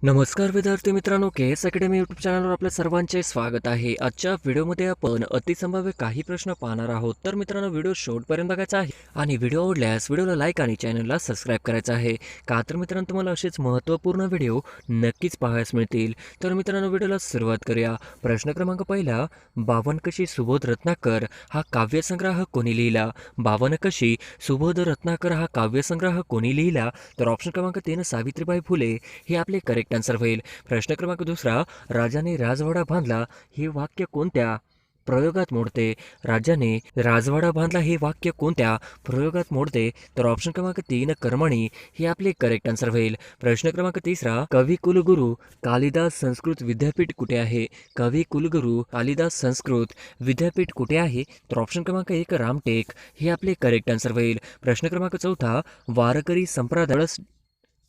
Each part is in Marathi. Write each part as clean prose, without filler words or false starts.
नमस्कार विद्यार्थी मित्रांनो, KS अकॅडमी यूट्यूब चॅनलवर आपल्या सर्वांचे स्वागत आहे. आजच्या व्हिडिओमध्ये आपण अतिसंभाव्य काही प्रश्न पाहणार आहोत. तर मित्रांनो, व्हिडिओ शेवटपर्यंत बघायचा आहे आणि व्हिडिओ आवडल्यास व्हिडिओला लाईक आणि चॅनलला सबस्क्राईब करायचं आहे. का तर मित्रांनो, तुम्हाला असेच महत्त्वपूर्ण व्हिडिओ नक्कीच पाहायला मिळतील. तर मित्रांनो, व्हिडिओला सुरुवात करूया. प्रश्न क्रमांक पहिला, बावनकशी सुबोध रत्नाकर हा काव्यसंग्रह कोणी लिहिला? बावनकशी सुबोध रत्नाकर हा काव्यसंग्रह कोणी लिहिला? तर ऑप्शन क्रमांक 3 सावित्रीबाई फुले हे आपले करेक्ट आन्सर होईल. प्रश्न क्रमांक दुसरा, राजाने राजवाडा बांधला हे वाक्य कोणत्या प्रयोगात मोडते? राजाने राजवाडा बांधला हे वाक्य कोणत्या प्रयोगात मोडते? तर ऑप्शन क्रमांक 3 कर्मणी हे आपले करेक्ट आन्सर होईल. प्रश्न क्रमांक तिसरा, कवी कुलगुरू कालिदास संस्कृत विद्यापीठ कुठे आहे? कवी कुलगुरू कालिदास संस्कृत विद्यापीठ कुठे आहे? तर ऑप्शन क्रमांक 1 रामटेक हे आपले करेक्ट आन्सर होईल. प्रश्न क्रमांक चौथा, वारकरी संप्रदाय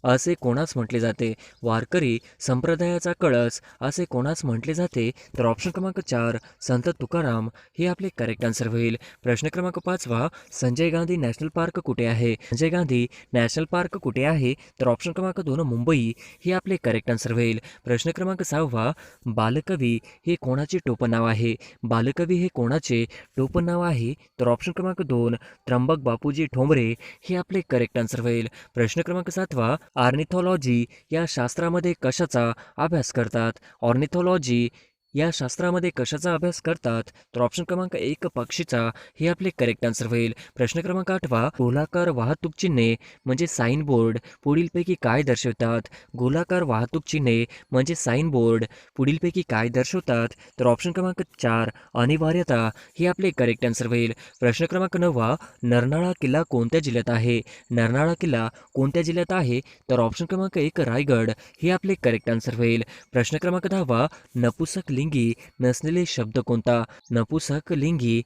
असे कोणास म्हटले जाते? वारकरी संप्रदायाचा कळस असे कोणास म्हटले जाते? तर ऑप्शन क्रमांक 4 संत तुकाराम हे आपले करेक्ट आन्सर होईल. प्रश्न क्रमांक 5 संजय गांधी नॅशनल पार्क कुठे आहे? संजय गांधी नॅशनल पार्क कुठे आहे? तर ऑप्शन क्रमांक 2 मुंबई हे आपले करेक्ट आन्सर होईल. प्रश्न क्रमांक 6 बालकवी हे कोणाचे टोपण नाव आहे? बालकवी हे कोणाचे टोपण नाव आहे? तर ऑप्शन क्रमांक 2 त्र्यंबक बापूजी ठोंबरे हे आपले करेक्ट आन्सर होईल. प्रश्न क्रमांक 7 ऑर्निथॉलॉजी या शास्त्रामध्ये कशाचा अभ्यास करतात? ऑर्निथॉलॉजी या शास्त्रामध्ये कशाचा अभ्यास करतात? तर ऑप्शन क्रमांक 1 पक्षीचा हे आपले करेक्ट आन्सर होईल. प्रश्न क्रमांक 8 गोलाकार वाहतूक चिन्हे म्हणजे साइन बोर्ड पुढीलपैकी काय दर्शवतात? गोलाकार वाहतूक चिन्हे म्हणजे साइन बोर्ड पुढीलपैकी काय दर्शवतात? तर ऑप्शन क्रमांक 4 अनिवार्यता हे आपले करेक्ट आन्सर होईल. प्रश्न क्रमांक 9 नरनाळा किल्ला कोणत्या जिल्ह्यात आहे? नरनाळा किल्ला कोणत्या जिल्ह्यात आहे? तर ऑप्शन क्रमांक 1 रायगड हे आपले करेक्ट आन्सर होईल. प्रश्न क्रमांक 10 नपुसक लिंगी नसलेले शब्द कोणता? नपुसक लिंगी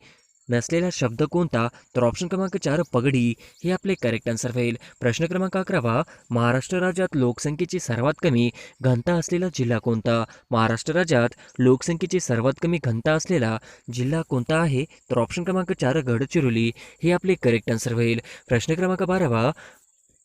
नसलेला शब्द कोणता? तर ऑप्शन क्रमांक 4 पगडी हे आपले करेक्ट आन्सर होईल. प्रश्न क्रमांक 11 महाराष्ट्र राज्यात लोकसंख्येची सर्वात कमी घनता असलेला जिल्हा कोणता? महाराष्ट्र राज्यात लोकसंख्येची सर्वात कमी घनता असलेला जिल्हा कोणता आहे? तर ऑप्शन क्रमांक 4 गडचिरोली हे आपले करेक्ट आन्सर होईल. प्रश्न क्रमांक 12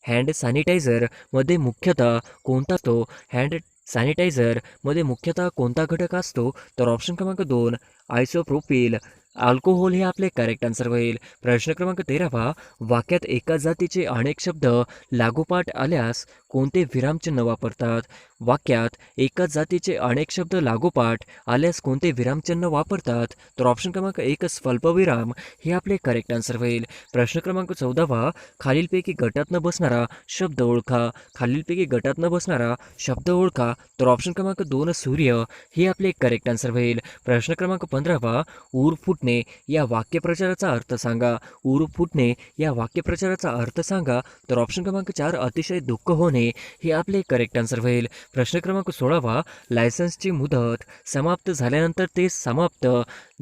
हँड सॅनिटायझरमध्ये मुख्यतः कोणता असतो? हँड सॅनिटायझरमध्ये मुख्यतः कोणता घटक असतो? तर ऑप्शन क्रमांक 2 आयसोप्रोपिल अल्कोहोल हे आपले करेक्ट आन्सर होईल. प्रश्न क्रमांक 13 वाक्यात एका जातीचे अनेक शब्द लागोपाठ आल्यास कोणते विरामचिन्ह वापरतात? वाक्यात एकाच जातीचे अनेक शब्द लागोपाठ आल्यास कोणते विरामचिन्ह वापरतात? तर ऑप्शन क्रमांक 1 स्वल्पविराम हे आपले करेक्ट आन्सर होईल. प्रश्न क्रमांक 14 खालीलपैकी गटात न बसणारा शब्द ओळखा. खालीलपैकी गटात न बसणारा शब्द ओळखा. तर ऑप्शन क्रमांक 2 सूर्य हे आपले करेक्ट आन्सर होईल. प्रश्न क्रमांक 15 ऊर फुटणे या वाक्यप्रचाराचा अर्थ सांगा. ऊर फुटणे या वाक्यप्रचाराचा अर्थ सांगा. तर ऑप्शन क्रमांक 4 अतिशय दुःख होणे हे आपले करेक्ट आन्सर होईल. प्रश्न क्रमांक 16 लायसन्सची मुदत समाप्त झाल्यानंतर ते समाप्त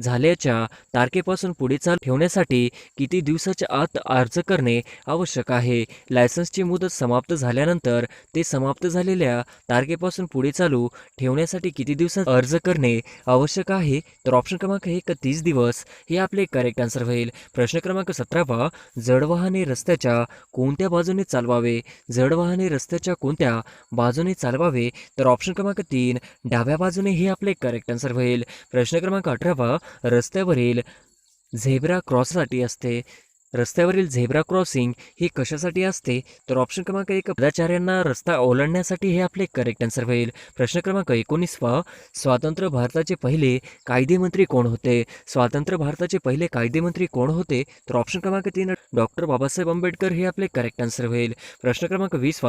झाल्याच्या तारखेपासून पुढे चालू ठेवण्यासाठी किती दिवसाच्या आत अर्ज करणे आवश्यक आहे? लायसन्सची मुदत समाप्त झाल्यानंतर ते समाप्त झालेल्या तारखेपासून पुढे चालू ठेवण्यासाठी किती दिवसात अर्ज करणे आवश्यक आहे? तर ऑप्शन क्रमांक 1 30 दिवस हे आपले करेक्ट आन्सर होईल. प्रश्न क्रमांक 17 जडवाहने रस्त्याच्या कोणत्या बाजूने चालवावे? जडवाहने रस्त्याच्या कोणत्या बाजूने चालवावे? तर ऑप्शन क्रमांक 3 डाव्या बाजूने हे आपले करेक्ट आन्सर होईल. प्रश्न क्रमांक 18 रस्त्यावरील झेब्रा क्रॉससाठी असते. रस्त्यावरील झेब्रा क्रॉसिंग हे कशासाठी असते? तर ऑप्शन क्रमांक 1 पादचाऱ्यांना रस्ता ओलांडण्यासाठी हे आपले करेक्ट आन्सर होईल. प्रश्न क्रमांक 19 स्वातंत्र्य भारताचे पहिले कायदेमंत्री कोण होते? स्वातंत्र्य भारताचे पहिले कायदेमंत्री कोण होते? तर ऑप्शन क्रमांक 3 डॉक्टर बाबासाहेब आंबेडकर हे आपले करेक्ट आन्सर होईल. प्रश्न क्रमांक 20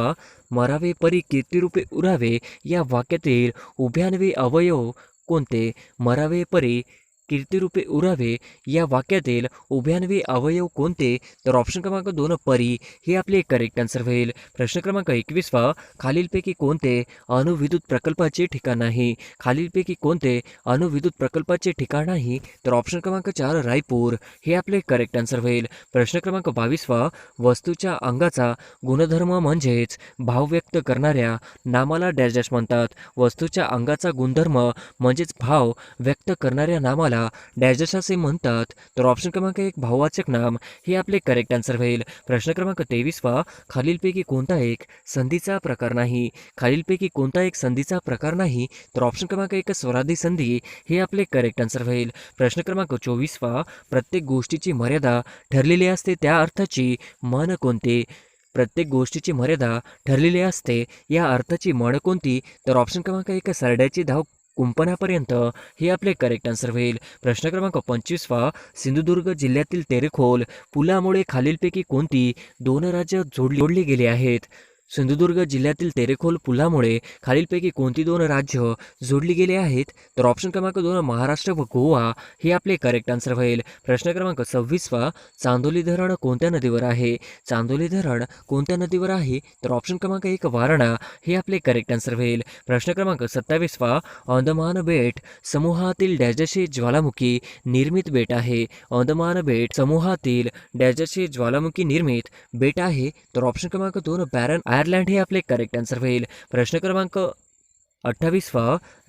मरावे परी कीर्तिरूपे उरावे या वाक्यातील उभ्यान्वयी अवयव कोणते? मरावे परी कीर्तिरूपे उरावे या वाक्यातील उभ्यान्वयी अवयव कोणते? तर ऑप्शन क्रमांक 2 परी हे आपले करेक्ट आन्सर होईल. प्रश्न क्रमांक 21 खालीलपैकी कोणते अणुविद्युत प्रकल्पाचे ठिकाण नाही? खालीलपैकी कोणते अणुविद्युत प्रकल्पाचे ठिकाण नाही? तर ऑप्शन क्रमांक 4 रायपूर हे आपले करेक्ट आन्सर होईल. प्रश्न क्रमांक 22 वस्तूच्या अंगाचा गुणधर्म म्हणजेच भाव व्यक्त करणाऱ्या नामाला डॅश डॅश म्हणतात. वस्तूच्या अंगाचा गुणधर्म म्हणजेच भाव व्यक्त करणाऱ्या नामाला नावाला डॅश डॅश असे म्हणतात? तर ऑप्शन क्रमांक 1 भाववाचक नाम हे आपले करेक्ट आन्सर होईल. प्रश्न क्रमांक 23 खालीलपैकी कोणता एक संधीचा प्रकार नाही? खालीलपैकी कोणता एक संधीचा प्रकार नाही? तर ऑप्शन क्रमांक 1 स्वरादी संधी हे आपले करेक्ट आन्सर होईल. प्रश्न क्रमांक 24 प्रत्येक गोष्टीची मर्यादा ठरलेली असते त्या अर्थाची म्हण कोणते? प्रत्येक गोष्टीची मर्यादा ठरलेली असते या अर्थाची म्हण कोणती? तर ऑप्शन क्रमांक 1 सरड्याची धाव कुंपणापर्यंत हे आपले करेक्ट आन्सर होईल. प्रश्न क्रमांक 25 सिंधुदुर्ग जिल्ह्यातील तेरेखोल पुलामुळे खालीलपैकी कोणती दोन राज्य जोडली गेली आहेत? सिंधुदुर्ग जिल्ह्यातील तेरेखोल पुलामुळे खालीलपैकी कोणती दोन राज्य जोडली गेली आहेत? तर ऑप्शन क्रमांक 2 महाराष्ट्र व गोवा हे आपले करेक्ट आन्सर होईल. प्रश्न क्रमांक 26 चांदोली धरण कोणत्या नदीवर आहे? चांदोली धरण कोणत्या नदीवर आहे? तर ऑप्शन क्रमांक 1 वारणा हे आपले करेक्ट आन्सर होईल. प्रश्न क्रमांक 27 अंदमान बेट समूहातील डॅशचे ज्वालामुखी निर्मित बेट आहे? अंदमान बेट समूहातील डॅशचे ज्वालामुखी निर्मित बेट आहे? तर ऑप्शन क्रमांक 2 बॅरन आयर्लंड हे आपले करेक्ट आन्सर होईल. प्रश्न क्रमांक 28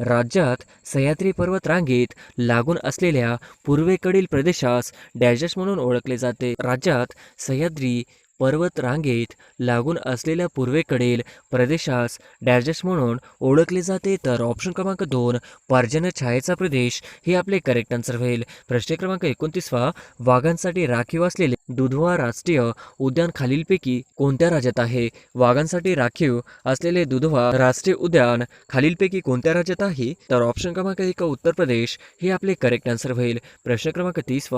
राज्यात सह्याद्री पर्वत रांगेत लागून असलेल्या पूर्वेकडील प्रदेशास डॅश म्हणून ओळखले जाते? राज्यात सह्याद्री पर्वत रांगेत लागून असलेल्या पूर्वेकडील प्रदेशास डॅश म्हणून ओळखले जाते? तर ऑप्शन क्रमांक 2 पर्जन्य छायेचा प्रदेश हे आपले करेक्ट आन्सर होईल. प्रश्न क्रमांक 29 वाघांसाठी राखीव असलेले दुधवा राष्ट्रीय उद्यान खालीलपैकी कोणत्या राज्यात आहे? वाघांसाठी राखीव असलेले दुधवा राष्ट्रीय उद्यान खालीलपैकी कोणत्या राज्यात आहे? तर ऑप्शन क्रमांक 1 उत्तर प्रदेश हे आपले करेक्ट आन्सर होईल. प्रश्न क्रमांक 30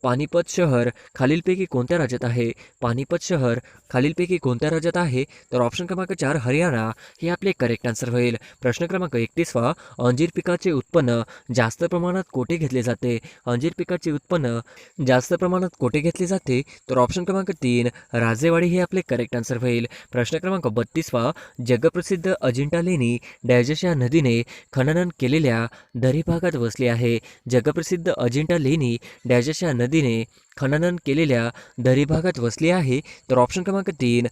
पानिपत शहर खालीलपैकी कोणत्या राज्यात आहे? पानिपत शहर खालीलपैकी कोणत्या राज्यात आहे? तर ऑप्शन क्रमांक 4 हरियाणा हे आपले करेक्ट आन्सर होईल. प्रश्न क्रमांक 31 अंजीर पिकाचे उत्पन्न जास्त प्रमाणात कोठे घेतले जाते? अंजीर पिकाचे उत्पन्न जास्त प्रमाणात कोठे घेतले जाते? तर ऑप्शन क्रमांक 3 राजेवाडी हे आपले करेक्ट आन्सर होईल. प्रश्न क्रमांक 32 जगप्रसिद्ध अजिंठा लेणी डॅश या नदीने खनन केलेल्या दरी भागात वसली आहे? जगप्रसिद्ध अजिंठा लेणी डॅश या नदीने खनन केलेल्या दरी भागात वसली आहे? तर ऑप्शन क्रमांक 3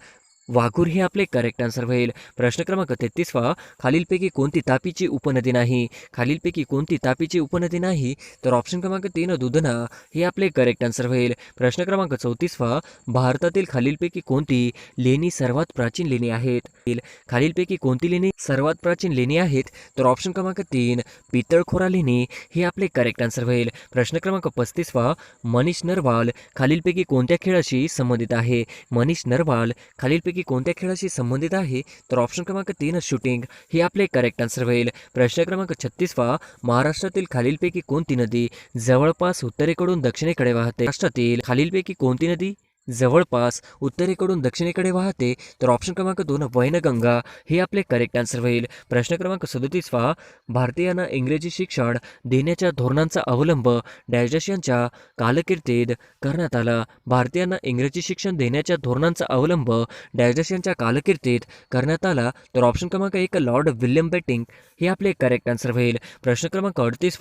वाघूर हे आपले करेक्ट आन्सर होईल. प्रश्न क्रमांक 33 खालीलपैकी कोणती तापीची उपनदी नाही? खालीलपैकी कोणती तापीची उपनदी नाही? तर ऑप्शन क्रमांक 3 दुधना हे आपले करेक्ट आन्सर होईल. प्रश्न क्रमांक 34 भारतातील खालीलपैकी कोणती लेणी सर्वात प्राचीन लेणी आहेत? खालीलपैकी कोणती लेणी सर्वात प्राचीन लेणी आहेत? तर ऑप्शन क्रमांक 3 पितळखोरा लेणी हे आपले करेक्ट आन्सर होईल. प्रश्न क्रमांक 35 मनीष नरवाल खालीलपैकी कोणत्या खेळाशी संबंधित आहे? मनीष नरवाल खालीलपैकी कोणत्या खेळाशी संबंधित आहे? तर ऑप्शन क्रमांक 3 शूटिंग हे आपले करेक्ट आन्सर होईल. प्रश्न क्रमांक 36 महाराष्ट्रातील खालीलपैकी कोणती नदी जवळपास उत्तरेकडून दक्षिणेकडे वाहते? महाराष्ट्रातील खालीलपैकी कोणती नदी जवळपास उत्तरेकडून दक्षिणेकडे वाहते? तर ऑप्शन क्रमांक 2 वैनगंगा हे आपले करेक्ट आन्सर होईल. प्रश्न क्रमांक 37 भारतीयांना इंग्रजी शिक्षण देण्याच्या धोरणांचा अवलंब डॅश यांच्या कारकिर्दीत करण्यात आला? भारतीयांना इंग्रजी शिक्षण देण्याच्या धोरणांचा अवलंब डॅश यांच्या कारकिर्दीत करण्यात आला? तर ऑप्शन क्रमांक 1 लॉर्ड विल्यम बेंटिंक हे आपले करेक्ट आन्सर होईल. प्रश्न क्रमांक 38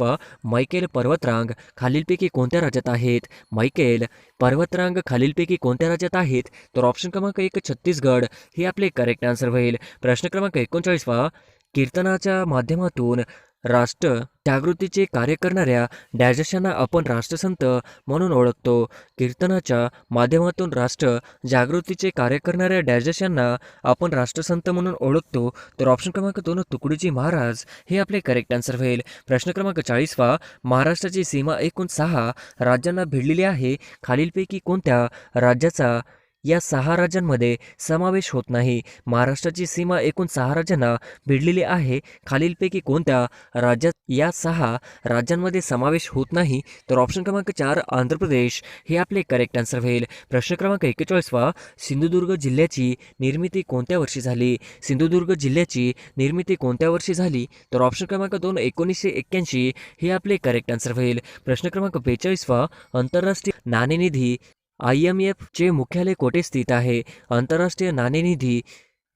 मैकेल पर्वतरांग खालीलपैकी कोणत्या राज्यात आहेत? मैकेल पर्वतरांग खालीलपैकी कोणत्या राज्यात आहेत? तर ऑप्शन क्रमांक 1 छत्तीसगड हे आपले करेक्ट आन्सर होईल. प्रश्न क्रमांक 39 कीर्तनाच्या माध्यमातून राष्ट्र जागृतीचे कार्य करणाऱ्या डॅशना आपण राष्ट्रसंत म्हणून ओळखतो? कीर्तनाच्या माध्यमातून राष्ट्र जागृतीचे कार्य करणाऱ्या डॅशना आपण राष्ट्रसंत म्हणून ओळखतो? तर ऑप्शन क्रमांक 2 तुकडोजी महाराज हे आपले करेक्ट आन्सर होईल. प्रश्न क्रमांक 40 महाराष्ट्राची सीमा एकूण 6 राज्यांना भिडलेली आहे. खालीलपैकी कोणत्या राज्याचा या 6 राज्यांमध्ये समावेश होत नाही? महाराष्ट्राची सीमा एकूण 6 राज्यांना भिडलेली आहे. खालीलपैकी कोणत्या राज्यात या 6 राज्यांमध्ये समावेश होत नाही? तर ऑप्शन क्रमांक 4 आंध्र प्रदेश हे आपले करेक्ट आन्सर होईल. प्रश्न क्रमांक 41 सिंधुदुर्ग जिल्ह्याची निर्मिती कोणत्या वर्षी झाली? सिंधुदुर्ग जिल्ह्याची निर्मिती कोणत्या वर्षी झाली? तर ऑप्शन क्रमांक 2 1981 हे आपले करेक्ट आन्सर होईल. प्रश्न क्रमांक 42 आंतरराष्ट्रीय नाणेनिधी IMF चे मुख्यालय कोठे स्थित आहे? आंतरराष्ट्रीय नाणेनिधी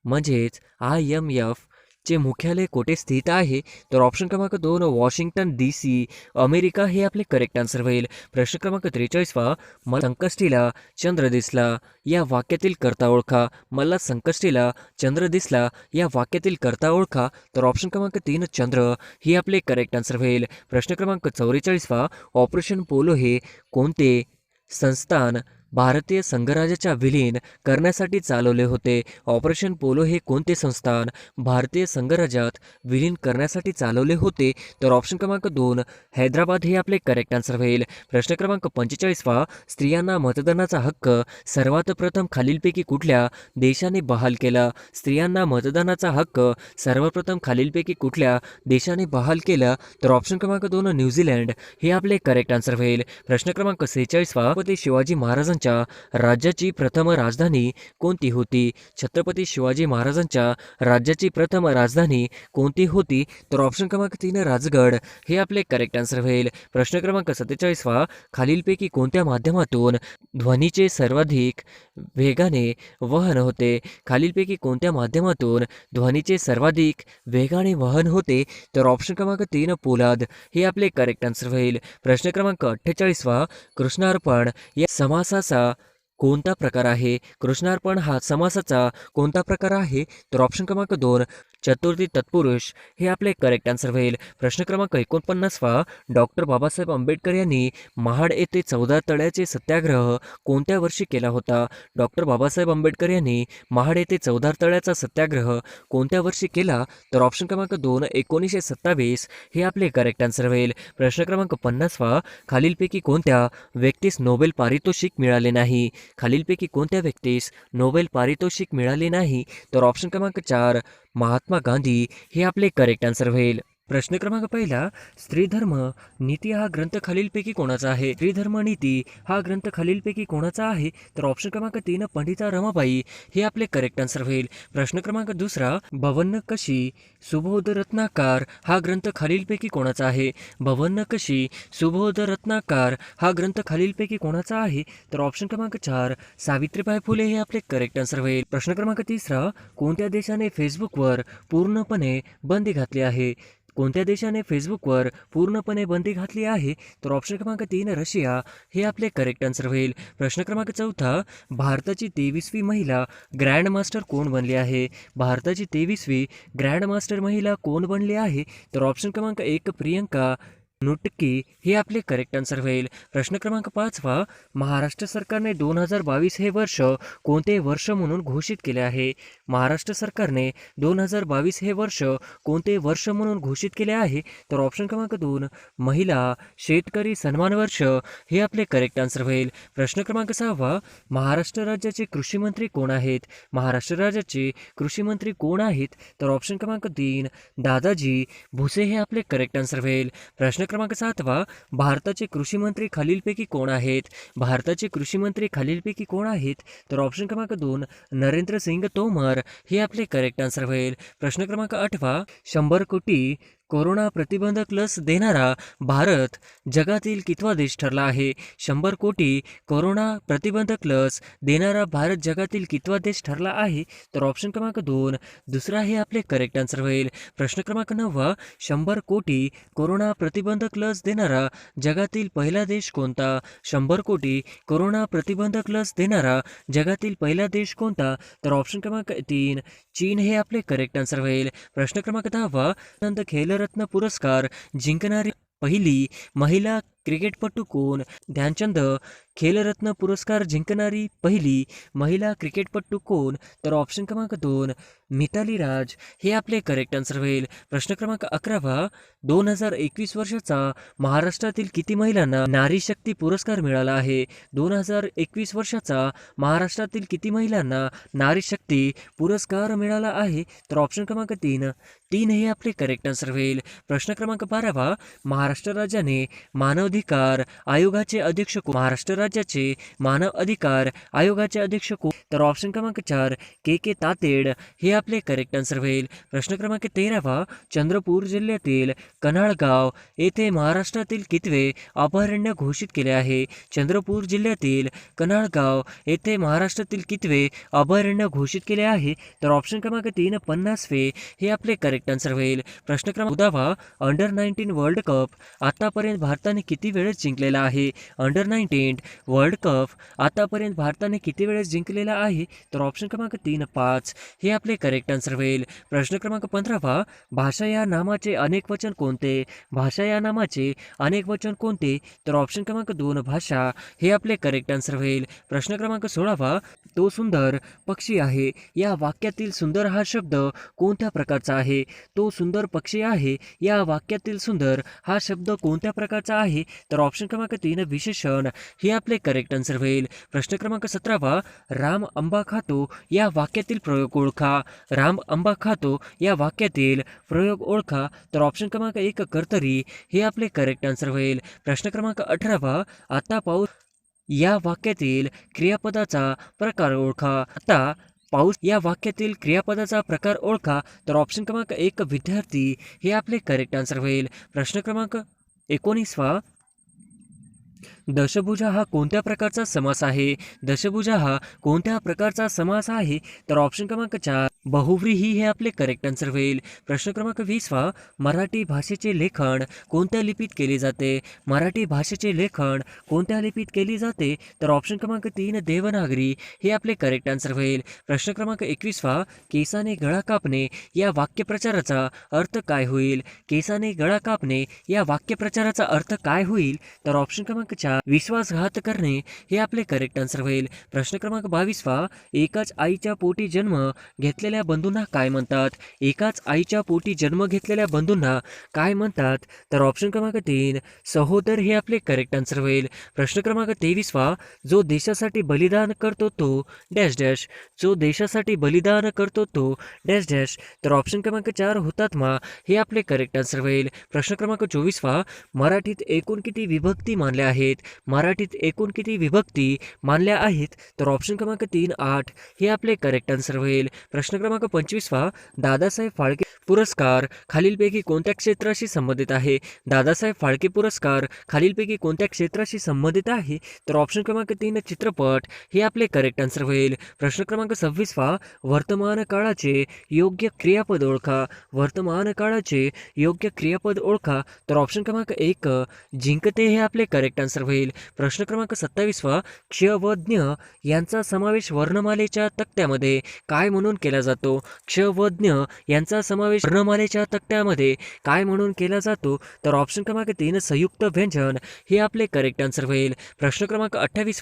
म्हणजेच IMF चे मुख्यालय कोठे स्थित आहे? तर ऑप्शन क्रमांक 2 वॉशिंग्टन DC अमेरिका हे आपले करेक्ट आन्सर होईल. प्रश्न क्रमांक 43 मला संकष्टीला चंद्र दिसला या वाक्यातील कर्ता ओळखा. मला संकष्टीला चंद्र दिसला या वाक्यातील कर्ता ओळखा. तर ऑप्शन क्रमांक 3 चंद्र ही आपले करेक्ट आन्सर होईल. प्रश्न क्रमांक 44 ऑपरेशन पोलो हे कोणते संस्थान भारतीय संघराज्याच्या विलीन करण्यासाठी चालवले होते? ऑपरेशन पोलो हे कोणते संस्थान भारतीय संघराज्यात विलीन करण्यासाठी चालवले होते? तर ऑप्शन क्रमांक 2 हैदराबाद हे आपले करेक्ट आन्सर होईल. प्रश्न क्रमांक 45 स्त्रियांना मतदानाचा हक्क सर्वात प्रथम खालीलपैकी कुठल्या देशाने बहाल केला? स्त्रियांना मतदानाचा हक्क सर्वप्रथम खालीलपैकी कुठल्या देशाने बहाल केला? तर ऑप्शन क्रमांक 2 न्यूझीलंड हे आपले करेक्ट आन्सर होईल. प्रश्न क्रमांक 46 छत्रपती शिवाजी महाराजांच्या राज्याची प्रथम राजधानी कोणती होती? छत्रपती शिवाजी महाराजांच्या राज्याची प्रथम राजधानी कोणती होती? तर ऑप्शन क्रमांक 3 राजगड हे आपले करेक्ट आन्सर होईल. प्रश्न क्रमांक 47 खालीलपैकी कोणत्या माध्यमातून ध्वनीचे सर्वाधिक वेगाने वहन होते? खालीलपैकी कोणत्या माध्यमातून ध्वनीचे सर्वाधिक वेगाने वहन होते? तर ऑप्शन क्रमांक 3 पोलाद हे आपले करेक्ट आन्सर होईल. प्रश्न क्रमांक 48 कृष्णार्पण या समासाचा कोणता प्रकार आहे? कृष्णार्पण हा समासाचा कोणता प्रकार आहे? तर ऑप्शन क्रमांक 2 चतुर्थी तत्पुरुष हे आपले करेक्ट आन्सर होईल. प्रश्न क्रमांक 49 डॉक्टर बाबासाहेब आंबेडकर यांनी महाड येथे 14 तळ्याचे सत्याग्रह कोणत्या वर्षी केला होता? डॉक्टर बाबासाहेब आंबेडकर यांनी महाड येथे 14 तळ्याचा सत्याग्रह कोणत्या वर्षी केला? तर ऑप्शन क्रमांक 2 1927 हे आपले करेक्ट आन्सर होईल. प्रश्न क्रमांक 50 खालीलपैकी कोणत्या व्यक्तीस नोबेल पारितोषिक मिळाले नाही? खालीलपैकी कोणत्या व्यक्तीस नोबेल पारितोषिक मिळाले नाही? तर ऑप्शन क्रमांक 4 महात्मा गांधी हे आपले करेक्ट आन्सर होईल. प्रश्न क्रमांक 1 स्त्रीधर्म नीती हा ग्रंथ खालीलपैकी कोणाचा आहे? स्त्रीधर्म नीती हा ग्रंथ खालीलपैकी कोणाचा आहे? तर ऑप्शन क्रमांक 3 पंडिता रमाबाई हे आपले करेक्ट आन्सर होईल. प्रश्न क्रमांक 2 भवन्नकशी सुबोध रत्नाकर हा ग्रंथ खालीलपैकी कोणाचा आहे? भवन्नकशी सुबोध रत्नाकर हा ग्रंथ खालीलपैकी कोणाचा आहे? तर ऑप्शन क्रमांक 4 सावित्रीबाई फुले हे आपले करेक्ट आन्सर होईल. प्रश्न क्रमांक 3 कोणत्या देशाने फेसबुकवर पूर्णपणे बंदी घातली आहे? कोणत्या देशाने फेसबुकवर पूर्णपणे बंदी घातली आहे? तर ऑप्शन क्रमांक 3 रशिया हे आपले करेक्ट आन्सर होईल. प्रश्न क्रमांक 4 भारताची 23वी महिला ग्रँड मास्टर कोण बनली आहे? भारताची 23वी ग्रँड मास्टर महिला कोण बनली आहे? तर ऑप्शन क्रमांक 1 प्रियंका नुटकी हे आपले करेक्ट आन्सर होईल. प्रश्न क्रमांक 5 महाराष्ट्र सरकारने 2022 हे वर्ष कोणते वर्ष म्हणून घोषित केले आहे? महाराष्ट्र सरकारने 2022 हे वर्ष कोणते वर्ष म्हणून घोषित केले आहे? तर ऑप्शन क्रमांक 2 महिला शेतकरी सन्मान वर्ष हे आपले करेक्ट आन्सर होईल. प्रश्न क्रमांक 6 महाराष्ट्र राज्याचे कृषी मंत्री कोण आहेत? महाराष्ट्र राज्याचे कृषी मंत्री कोण आहेत? तर ऑप्शन क्रमांक 3 दादाजी भुसे हे आपले करेक्ट आन्सर होईल. प्रश्न क्रमांक 7 भारताचे कृषी मंत्री खालीलपैकी कोण आहेत? भारताचे कृषी मंत्री खालीलपैकी कोण आहेत? तर ऑप्शन क्रमांक 2 नरेंद्र सिंग तोमर हे आपले करेक्ट आन्सर होईल. प्रश्न क्रमांक 8 100 कोटी कोरोना प्रतिबंधक लस देणारा भारत जगातील कितवा देश ठरला आहे? 100 कोटी कोरोना प्रतिबंधक लस देणारा भारत जगातील कितवा देश ठरला आहे? तर ऑप्शन क्रमांक 2 दुसरा हे आपले करेक्ट आन्सर होईल. प्रश्न क्रमांक 9 100 कोटी कोरोना प्रतिबंधक लस देणारा जगातील पहिला देश कोणता? 100 कोटी कोरोना प्रतिबंधक लस देणारा जगातील पहिला देश कोणता? तर ऑप्शन क्रमांक 3 चीन हे आपले करेक्ट आन्सर होईल. प्रश्न क्रमांक 10 खेलरत्न पुरस्कार जिंकणारी पहिली महिला क्रिकेटपटू कोण? ध्यानचंद खेलरत्न पुरस्कार जिंकणारी पहिली महिला क्रिकेटपटू कोण? तर ऑप्शन क्रमांक 2 मिताली राज हे आपले करेक्ट आन्सर होईल. प्रश्न क्रमांक 11 2021 वर्षाचा महाराष्ट्रातील किती महिलांना नारी शक्ती पुरस्कार मिळाला आहे? 2021 वर्षाचा महाराष्ट्रातील किती महिलांना नारी शक्ती पुरस्कार मिळाला आहे? तर ऑप्शन क्रमांक 3 हे आपले करेक्ट आन्सर होईल. प्रश्न क्रमांक 12 महाराष्ट्र राज्याने मानव अधिकार आयोगाचे अध्यक्ष कोण? महाराष्ट्र राज्याचे मानव अधिकार आयोगाचे अध्यक्ष कोण? तर ऑप्शन क्रमांक 4 के तातेड हे आपले करेक्ट आन्सर होईल. प्रश्न क्रमांक 13 चंद्रपूर जिल्ह्यातील कन्हाळगाव येथे महाराष्ट्रातील कितवे अभयारण्य घोषित केले आहे? चंद्रपूर जिल्ह्यातील कन्हाळगाव येथे महाराष्ट्रातील कितवे अभयारण्य घोषित केले आहे? तर ऑप्शन क्रमांक 3 50वे हे आपले करेक्ट आन्सर होईल. प्रश्न क्रमांक 14 अंडर 19 वर्ल्ड कप आतापर्यंत भारताने किती वेळेस जिंकलेला आहे? अंडर 19 वर्ल्ड कप आतापर्यंत भारताने किती वेळेस जिंकलेला आहे? तर ऑप्शन क्रमांक 3 5 हे आपले करेक्ट आन्सर होईल. प्रश्न क्रमांक 15 भाषा या नामाचे अनेक वचन कोणते? भाषा या नामाचे अनेक वचन कोणते? तर ऑप्शन क्रमांक 2 भाषा हे आपले करेक्ट आन्सर होईल. प्रश्न क्रमांक 16 तो सुंदर पक्षी आहे या वाक्यातील सुंदर हा शब्द कोणत्या प्रकारचा आहे? तो सुंदर पक्षी आहे या वाक्यातील सुंदर हा शब्द कोणत्या प्रकारचा आहे? तर ऑप्शन क्रमांक 3 विशेषण हे आपले करेक्ट आन्सर होईल. प्रश्न क्रमांक 17 राम आंबा खातो या वाक्यातील प्रयोग ओळखा. राम आंबा खातो या वाक्यातील प्रयोग ओळखा. तर ऑप्शन क्रमांक 1 कर्तरी हे आपले करेक्ट आन्सर होईल. प्रश्न क्रमांक 18 आता पाऊस या वाक्यातील क्रियापदाचा प्रकार ओळखा. आता पाऊस या वाक्यातील क्रियापदाचा प्रकार ओळखा. तर ऑप्शन क्रमांक 1 विद्यार्थी हे आपले करेक्ट आन्सर होईल. प्रश्न क्रमांक 19 दशभुजा हा कोणत्या प्रकारचा समास आहे? दशभुजा हा कोणत्या प्रकारचा समास आहे? तर ऑप्शन क्रमांक 4 बहुव्रीही हे आपले करेक्ट आन्सर होईल. प्रश्न क्रमांक 20 मराठी भाषेचे लेखन कोणत्या लिपीत केले जाते? मराठी भाषेचे लेखन कोणत्या लिपीत केली जाते? तर ऑप्शन क्रमांक 3 देवनागरी हे आपले करेक्ट आन्सर होईल. प्रश्न क्रमांक 21 केसाने गळा कापणे या वाक्यप्रचाराचा अर्थ काय होईल? केसाने गळा कापणे या वाक्यप्रचाराचा अर्थ काय होईल? तर ऑप्शन क्रमांक 4 विश्वासघात करणे हे आपले करेक्ट आन्सर होईल. प्रश्न क्रमांक 22 एकाच आईच्या पोटी जन्म घेतलेल्या बंधूंना काय म्हणतात? एकाच आईच्या पोटी जन्म घेतलेल्या बंधूंना काय म्हणतात? तर ऑप्शन क्रमांक 3 सहोदर हे आपले करेक्ट आन्सर होईल. प्रश्न क्रमांक 23 जो देशासाठी बलिदान करतो तो डॅश डॅश. जो देशासाठी बलिदान करतो तो डॅश डॅश. तर ऑप्शन क्रमांक 4 हुतात्मा हे आपले करेक्ट आन्सर होईल. प्रश्न क्रमांक 24 मराठीत एकूण किती विभक्ती मानल्या आहेत? मराठीत एकूण किती विभक्ती मानल्या आहेत? तर ऑप्शन क्रमांक 3 8 हे आपले करेक्ट आन्सर होईल. प्रश्न क्रमांक 25 दादासाहेब फाळके पुरस्कार खालीलपैकी कोणत्या क्षेत्राशी संबंधित आहे? दादासाहेब फाळके पुरस्कार खालीलपैकी कोणत्या क्षेत्राशी संबंधित आहे? तर ऑप्शन क्रमांक 3 चित्रपट हे आपले करेक्ट आन्सर होईल. प्रश्न क्रमांक 26 वर्तमान काळाचे योग्य क्रियापद ओळखा. वर्तमान काळाचे योग्य क्रियापद ओळखा. तर ऑप्शन क्रमांक 1 जिंकते हे आपले करेक्ट आन्सर होईल. प्रश्न क्रमांक 27 क्ष व ज्ञ यांचा समावेश वर्णमालेच्या तक्त्यामध्ये काय म्हणून केला जातो? क्ष व ज्ञ यांचा समावेश वर्णमालेच्या तक्त्यामध्ये काय म्हणून केला जातो? तर ऑप्शन क्रमांक 3 संयुक्त व्यंजन हे आपले करेक्ट आन्सर होईल. प्रश्न क्रमांक 28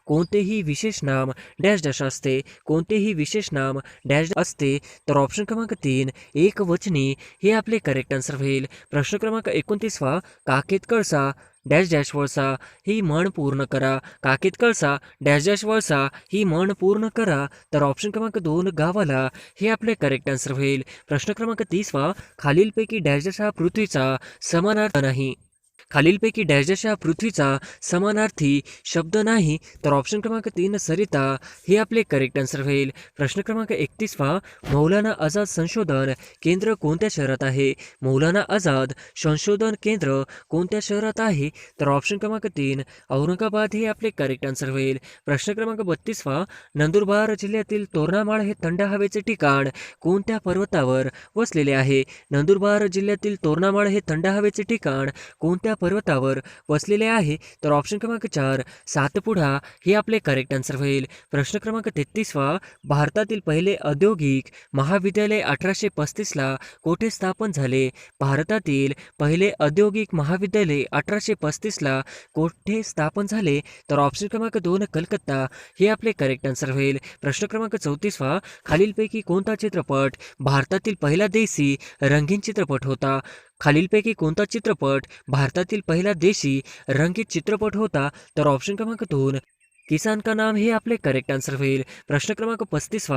कोणतेही विशेष नाम डॅश डॅश असते? कोणतेही विशेष नाम डॅश असते? तर ऑप्शन क्रमांक 3 एकवचनी हे आपले करेक्ट आन्सर होईल. प्रश्न क्रमांक 29 काखेत कळसा डॅश डॅश वळसा ही म्हण पूर्ण करा. काखेत कळसा डॅश डॅश वळसा ही म्हण पूर्ण करा. तर ऑप्शन क्रमांक 2 गावाला हे आपले करेक्ट आन्सर होईल. प्रश्न क्रमांक 30 खालीलपैकी डॅश डॅश हा पृथ्वीचा समानार्थ नाही. खालीलपैकी डॅश डॅश हा पृथ्वीचा समानार्थी शब्द नाही. तर ऑप्शन क्रमांक 3 सरिता हे आपले करेक्ट आन्सर होईल. प्रश्न क्रमांक 31 मौलाना आझाद संशोधन केंद्र कोणत्या शहरात आहे? मौलाना आझाद संशोधन केंद्र कोणत्या शहरात आहे? तर ऑप्शन क्रमांक 3 औरंगाबाद हे आपले करेक्ट आन्सर होईल. प्रश्न क्रमांक 32 नंदुरबार जिल्ह्यातील तोरणामाळ हे थंड हवेचे ठिकाण कोणत्या पर्वतावर वसलेले आहे? नंदुरबार जिल्ह्यातील तोरणामाळ हे थंड हवेचे ठिकाण कोणत्या पर्वतावर वसलेले आहे? तर ऑप्शन क्रमांक 4 सातपुडा हे आपले करेक्ट आन्सर होईल. प्रश्न क्रमांक 33 भारतातील पहिले औद्योगिक महाविद्यालय 1835 कोठे स्थापन झाले? भारतातील पहिले औद्योगिक महाविद्यालय 1835 कोठे स्थापन झाले? तर ऑप्शन क्रमांक 2 कलकत्ता हे आपले करेक्ट आन्सर होईल. प्रश्न क्रमांक 34 खालीलपैकी कोणता चित्रपट भारतातील पहिला देशी रंगीन चित्रपट होता? खालीलपैकी कोणता चित्रपट भारतातील पहिला देशी रंगीत चित्रपट होता? तर ऑप्शन क्रमांक 2 किसान का नाम हे आपले करेक्ट आन्सर होईल. प्रश्न क्रमांक 35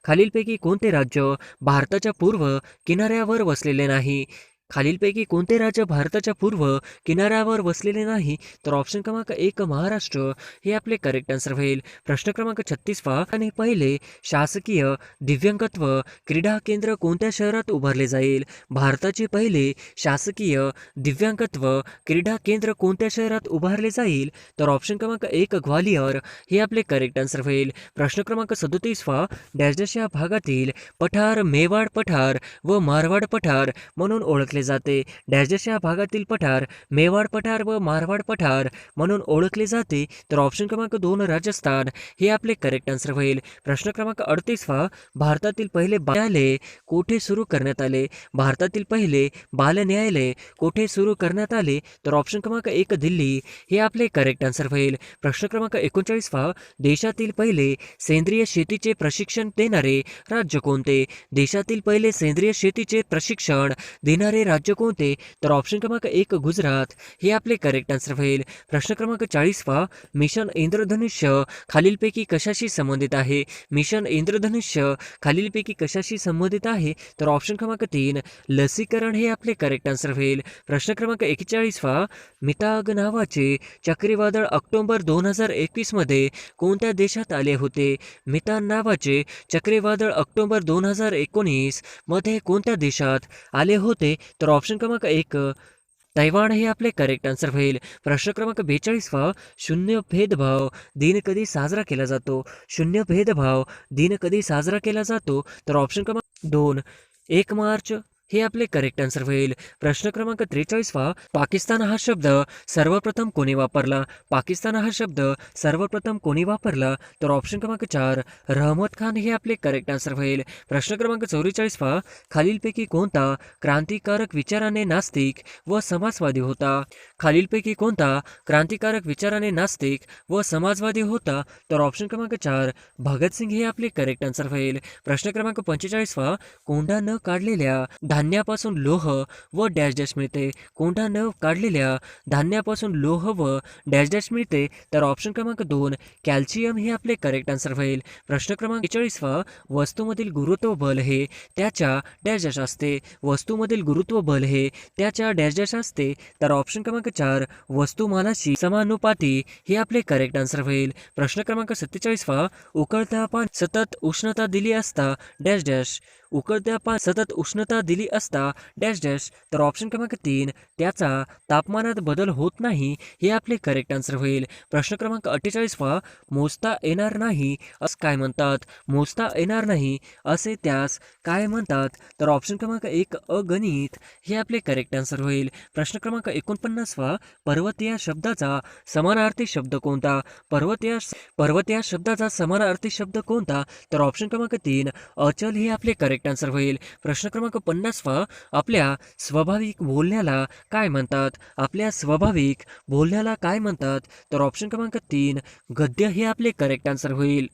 खालीलपैकी कोणते राज्य भारताच्या पूर्व किनाऱ्यावर वसलेले नाही? खालीलपैकी कोणते राज्य भारताच्या पूर्व किनाऱ्यावर वसलेले नाही? तर ऑप्शन क्रमांक 1 महाराष्ट्र हे आपले करेक्ट आन्सर होईल. प्रश्न क्रमांक 36 आणि पहिले शासकीय दिव्यांगत्व क्रीडा केंद्र कोणत्या शहरात उभारले जाईल? भारताचे पहिले शासकीय दिव्यांगत्व क्रीडा केंद्र कोणत्या शहरात उभारले जाईल? तर ऑप्शन क्रमांक 1 ग्वालियर हे आपले करेक्ट आन्सर होईल. प्रश्न क्रमांक 37 डॅश डॅश या भागातील पठार मेवाड पठार व मारवाड पठार म्हणून ओळखले जाते. डॅश डॅश या भागातील पठार मेवाड पठार व मारवाड पठार म्हणून ओळखले जाते. तर ऑप्शन क्रमांक 2 राजस्थान हे आपले करेक्ट आन्सर होईल. प्रश्न क्रमांक 38 भारतातील पहिले न्यायालय कोठे सुरू करण्यात आले? भारतातील पहिले बाल न्यायालय कोठे सुरू करण्यात आले? तर ऑप्शन क्रमांक 1 दिल्ली हे आपले करेक्ट आन्सर होईल. प्रश्न क्रमांक 39 देशातील पहिले सेंद्रिय शेतीचे प्रशिक्षण देणारे राज्य कोणते? देशातील पहिले सेंद्रिय शेतीचे प्रशिक्षण देणारे राज्य कोणते? तर ऑप्शन क्रमांक 1 गुजरात हे आपले करेक्ट आन्सर होईल. प्रश्न क्रमांक 40 मिशन इंद्रधनुष्य खालीलपैकी कशाशी संबंधित आहे? मिशन इंद्रधनुष्य खालीलपैकी कशाशी संबंधित आहे? तर ऑप्शन क्रमांक 3 लसीकरण हे आपले करेक्ट आन्सर होईल. प्रश्न क्रमांक 41 मिताग नावाचे चक्रीवादळ ऑक्टोबर 2021 मध्ये कोणत्या देशात आले होते? मितान नावाचे चक्रीवादळ ऑक्टोबर 2019 मध्ये कोणत्या देशात आले होते? तर ऑप्शन क्रमांक 1 तैवान हे आपले करेक्ट आन्सर होईल. प्रश्न क्रमांक 42 शून्य भेदभाव दिन कधी साजरा केला जातो? शून्य भेदभाव दिन कधी साजरा केला जातो? तर ऑप्शन क्रमांक 2 1 मार्च हे आपले करेक्ट आन्सर होईल. प्रश्न क्रमांक 43 पाकिस्तान हा शब्द सर्वप्रथम कोणी वापरला? पाकिस्तान हा शब्द सर्वप्रथम कोणी वापरला? तर ऑप्शन क्रमांक 4 रहमत खान हे आपले करेक्ट आन्सर होईल. प्रश्न क्रमांक 44 खालीलपैकी कोणता क्रांतिकारक विचाराने नास्तिक व समाजवादी होता? खालीलपैकी कोणता क्रांतिकारक विचाराने नास्तिक व समाजवादी होता? तर ऑप्शन क्रमांक 4 भगतसिंग हे आपले करेक्ट आन्सर होईल. प्रश्न क्रमांक 45 कोंडा न काढलेल्या धान्यापासून लोह व डॅश डॅश मिळते? कोंडा न काढलेल्या धान्यापासून लोह व डॅश डॅश मिळते? तर ऑप्शन क्रमांक 2 कॅल्शियम हे आपले करेक्ट आन्सर होईल. प्रश्न क्रमांक 41 वस्तूमधील गुरुत्व बल हे त्याच्या डॅश डॅश असते? वस्तूमधील गुरुत्व बल हे त्याच्या डॅश डॅश असते? तर ऑप्शन क्रमांक 4 वस्तुमानाशी समानुपाती हे आपले करेक्ट आन्सर होईल. प्रश्न क्रमांक 47 उकळत्या पाण्यात सतत उष्णता दिली असता डॅश डॅश उकळत्या पाण्यात सतत उष्णता दिली असता डॅश डॅश? तर ऑप्शन क्रमांक 3 त्याचा तापमानात बदल होत नाही हे आपले करेक्ट आन्सर होईल. प्रश्न क्रमांक 48 मोजता येणार नाही असं काय म्हणतात? मोजता येणार नाही असे त्यास काय म्हणतात? तर ऑप्शन क्रमांक 1 अगणित हे आपले करेक्ट आन्सर होईल. प्रश्न क्रमांक 49 पर्वत या शब्दाचा समानार्थी शब्द कोणता? पर्वत या शब्दाचा समानार्थी शब्द कोणता? तर ऑप्शन क्रमांक 3 अचल हे आपले करेक्ट आन्सर होईल. प्रश्न क्रमांक 50 आपल्या स्वाभाविक बोलण्याला काय म्हणतात? आपल्या स्वाभाविक बोलण्याला काय म्हणतात? तर ऑप्शन क्रमांक 3 गद्य हे आपले करेक्ट आन्सर होईल.